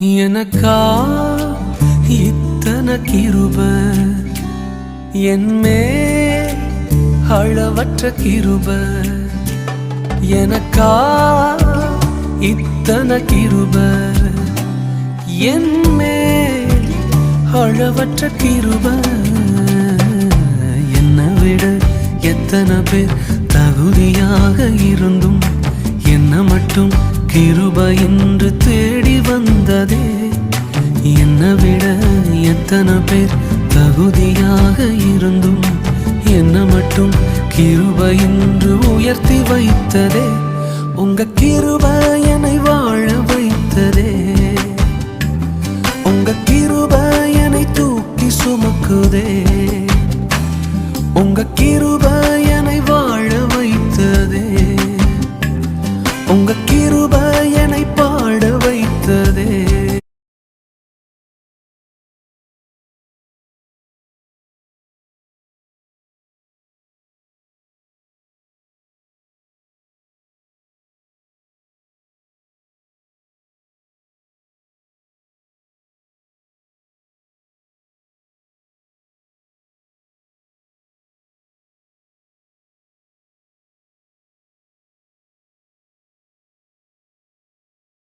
எனக்கா இத்தனை கிருப என்மே அளவற்ற கிருப எனக்கா இத்தனை கிருப என்மே அளவற்ற கிருப என்னை விட எத்தனை பேர் தகுதியாக இருந்தும் என்ன மட்டும் கிருபை என்று தேடி வந்ததே. என்னை விட எத்தனை பேர் தகுதியாக இருந்தும் என்ன மட்டும் கிருபை என்று உயர்த்தி வைத்ததே. உங்க கிருபை என்னை வாழ வைத்ததே. உங்க கிருபை என்னை தூக்கி சுமக்குதே.